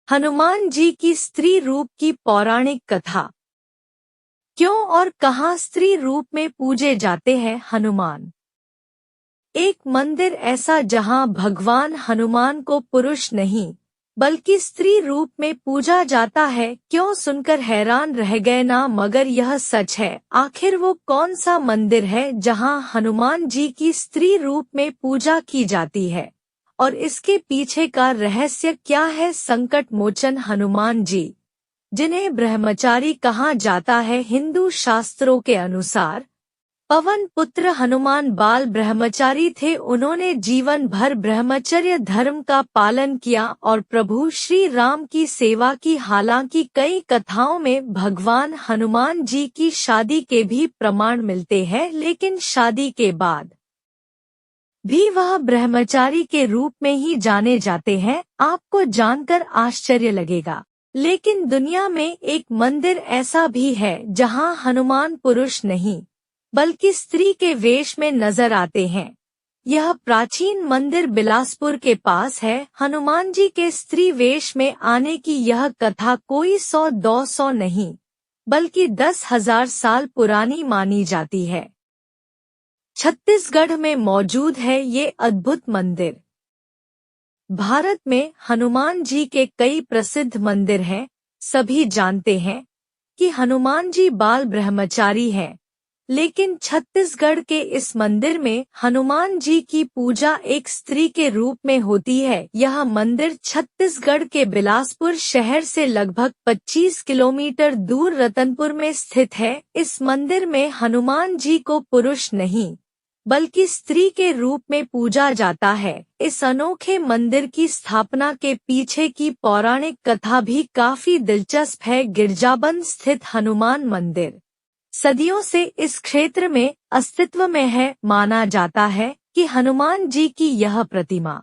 हनुमान जी की स्त्री रूप की पौराणिक कथा। क्यों और कहाँ स्त्री रूप में पूजे जाते हैं हनुमान? एक मंदिर ऐसा जहाँ भगवान हनुमान को पुरुष नहीं बल्कि स्त्री रूप में पूजा जाता है, क्यों सुनकर हैरान रह गए ना? मगर यह सच है। आखिर वो कौन सा मंदिर है जहाँ हनुमान जी की स्त्री रूप में पूजा की जाती है और इसके पीछे का रहस्य क्या है? संकट मोचन हनुमान जी, जिन्हें ब्रह्मचारी कहा जाता है, हिंदू शास्त्रों के अनुसार पवन पुत्र हनुमान बाल ब्रह्मचारी थे। उन्होंने जीवन भर ब्रह्मचर्य धर्म का पालन किया और प्रभु श्री राम की सेवा की। हालांकि कई कथाओं में भगवान हनुमान जी की शादी के भी प्रमाण मिलते हैं, लेकिन शादी के बाद भी वह ब्रह्मचारी के रूप में ही जाने जाते हैं। आपको जानकर आश्चर्य लगेगा, लेकिन दुनिया में एक मंदिर ऐसा भी है जहां हनुमान पुरुष नहीं बल्कि स्त्री के वेश में नजर आते हैं। यह प्राचीन मंदिर बिलासपुर के पास है। हनुमान जी के स्त्री वेश में आने की यह कथा कोई 100-200 नहीं बल्कि 10,000 साल पुरानी मानी जाती है। छत्तीसगढ़ में मौजूद है ये अद्भुत मंदिर। भारत में हनुमान जी के कई प्रसिद्ध मंदिर हैं। सभी जानते हैं कि हनुमान जी बाल ब्रह्मचारी हैं, लेकिन छत्तीसगढ़ के इस मंदिर में हनुमान जी की पूजा एक स्त्री के रूप में होती है। यह मंदिर छत्तीसगढ़ के बिलासपुर शहर से लगभग 25 किलोमीटर दूर रतनपुर में स्थित है। इस मंदिर में हनुमान जी को पुरुष नहीं बल्कि स्त्री के रूप में पूजा जाता है। इस अनोखे मंदिर की स्थापना के पीछे की पौराणिक कथा भी काफी दिलचस्प है। गिरजाबंद स्थित हनुमान मंदिर सदियों से इस क्षेत्र में अस्तित्व में है। माना जाता है कि हनुमान जी की यह प्रतिमा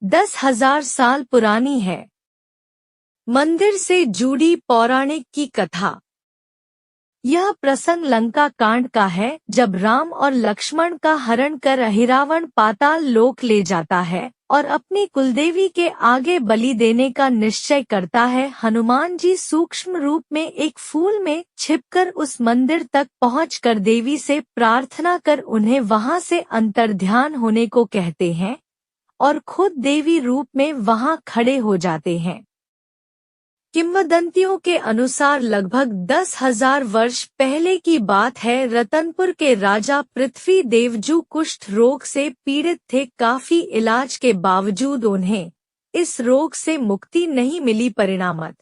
10,000 साल पुरानी है। मंदिर से जुड़ी पौराणिक की कथा। यह प्रसंग लंका कांड का है, जब राम और लक्ष्मण का हरण कर अहिरावण पाताल लोक ले जाता है और अपनी कुलदेवी के आगे बलि देने का निश्चय करता है। हनुमान जी सूक्ष्म रूप में एक फूल में छिपकर उस मंदिर तक पहुंचकर देवी से प्रार्थना कर उन्हें वहां से अंतर्ध्यान होने को कहते हैं और खुद देवी रूप में वहां खड़े हो जाते हैं। किंवदंतियों के अनुसार लगभग 10,000 वर्ष पहले की बात है। रतनपुर के राजा पृथ्वी देवजू कुष्ठ रोग से पीड़ित थे। काफी इलाज के बावजूद उन्हें इस रोग से मुक्ति नहीं मिली। परिणामत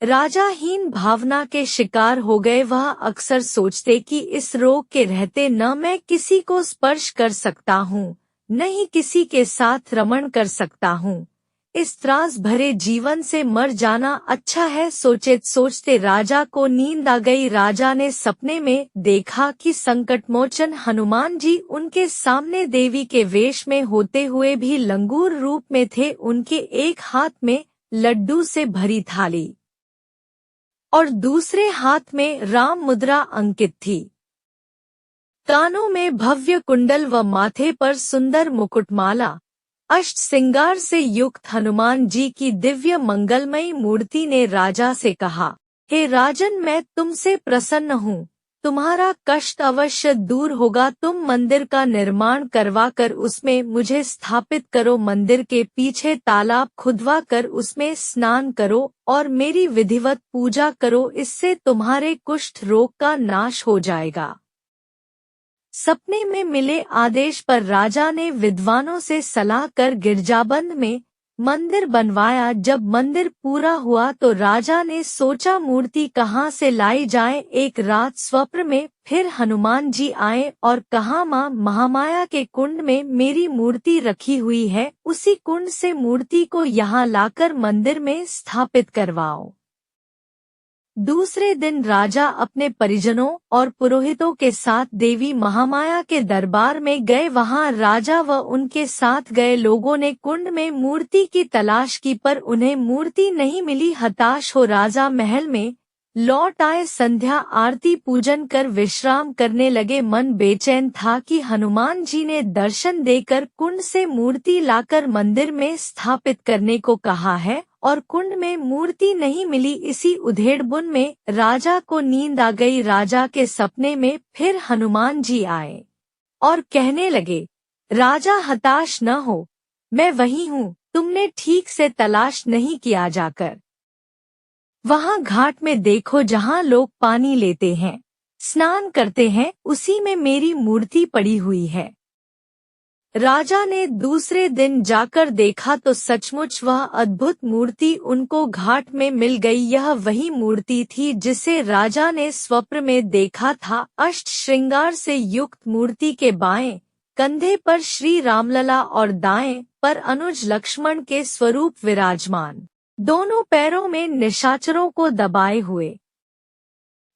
राजा हीन भावना के शिकार हो गए। वह अक्सर सोचते कि इस रोग के रहते न मैं किसी को स्पर्श कर सकता हूँ, न ही किसी के साथ रमण कर सकता हूँ। इस त्रास भरे जीवन से मर जाना अच्छा है। सोचते राजा को नींद आ गई। राजा ने सपने में देखा कि संकटमोचन हनुमान जी उनके सामने देवी के वेश में होते हुए भी लंगूर रूप में थे। उनके एक हाथ में लड्डू से भरी थाली और दूसरे हाथ में राम मुद्रा अंकित थी। कानों में भव्य कुंडल व माथे पर सुंदर मुकुटमाला। अष्ट श्रृंगार से युक्त हनुमान जी की दिव्य मंगलमयी मूर्ति ने राजा से कहा, हे राजन, मैं तुमसे प्रसन्न हूँ। तुम्हारा कष्ट अवश्य दूर होगा। तुम मंदिर का निर्माण करवा कर उसमें मुझे स्थापित करो। मंदिर के पीछे तालाब खुदवा कर उसमें स्नान करो और मेरी विधिवत पूजा करो। इससे तुम्हारे कुष्ठ रोग का नाश हो जाएगा। सपने में मिले आदेश पर राजा ने विद्वानों से सलाह कर गिरजाबंद में मंदिर बनवाया। जब मंदिर पूरा हुआ तो राजा ने सोचा मूर्ति कहाँ से लाई जाए। एक रात स्वप्न में फिर हनुमान जी आए और कहा, माँ महामाया के कुंड में मेरी मूर्ति रखी हुई है, उसी कुंड से मूर्ति को यहाँ लाकर मंदिर में स्थापित करवाओ। दूसरे दिन राजा अपने परिजनों और पुरोहितों के साथ देवी महामाया के दरबार में गए। वहां राजा व उनके साथ गए लोगों ने कुंड में मूर्ति की तलाश की, पर उन्हें मूर्ति नहीं मिली। हताश हो राजा महल में लौट आए। संध्या आरती पूजन कर विश्राम करने लगे। मन बेचैन था कि हनुमान जी ने दर्शन देकर कुंड से मूर्ति लाकर मंदिर में स्थापित करने को कहा है और कुंड में मूर्ति नहीं मिली। इसी उधेड़बुन में राजा को नींद आ गई। राजा के सपने में फिर हनुमान जी आए और कहने लगे, राजा हताश न हो, मैं वही हूँ, तुमने ठीक से तलाश नहीं किया। जाकर वहाँ घाट में देखो, जहाँ लोग पानी लेते हैं, स्नान करते हैं, उसी में मेरी मूर्ति पड़ी हुई है। राजा ने दूसरे दिन जाकर देखा तो सचमुच वह अद्भुत मूर्ति उनको घाट में मिल गई। यह वही मूर्ति थी जिसे राजा ने स्वप्न में देखा था। अष्ट श्रृंगार से युक्त मूर्ति के बाएं कंधे पर श्री रामलला और दाएं पर अनुज लक्ष्मण के स्वरूप विराजमान, दोनों पैरों में निशाचरों को दबाए हुए।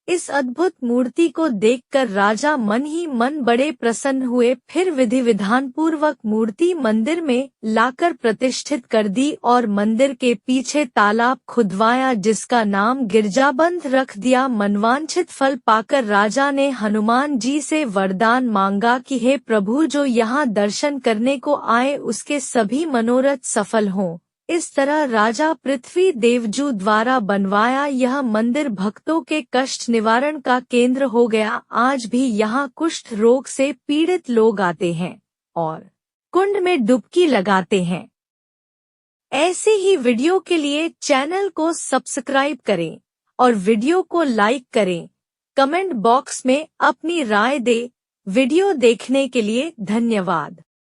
इस अद्भुत मूर्ति को देखकर राजा मन ही मन बड़े प्रसन्न हुए। फिर विधि विधान पूर्वक मूर्ति मंदिर में लाकर प्रतिष्ठित कर दी और मंदिर के पीछे तालाब खुदवाया, जिसका नाम गिरजाबंध रख दिया। मनवांछित फल पाकर राजा ने हनुमान जी से वरदान मांगा कि हे प्रभु, जो यहाँ दर्शन करने को आए उसके सभी मनोरथ सफल हों। इस तरह राजा पृथ्वी देवजू द्वारा बनवाया यह मंदिर भक्तों के कष्ट निवारण का केंद्र हो गया। आज भी यहाँ कुष्ठ रोग से पीड़ित लोग आते हैं और कुंड में डुबकी लगाते हैं। ऐसे ही वीडियो के लिए चैनल को सब्सक्राइब करें और वीडियो को लाइक करें। कमेंट बॉक्स में अपनी राय दें। वीडियो देखने के लिए धन्यवाद।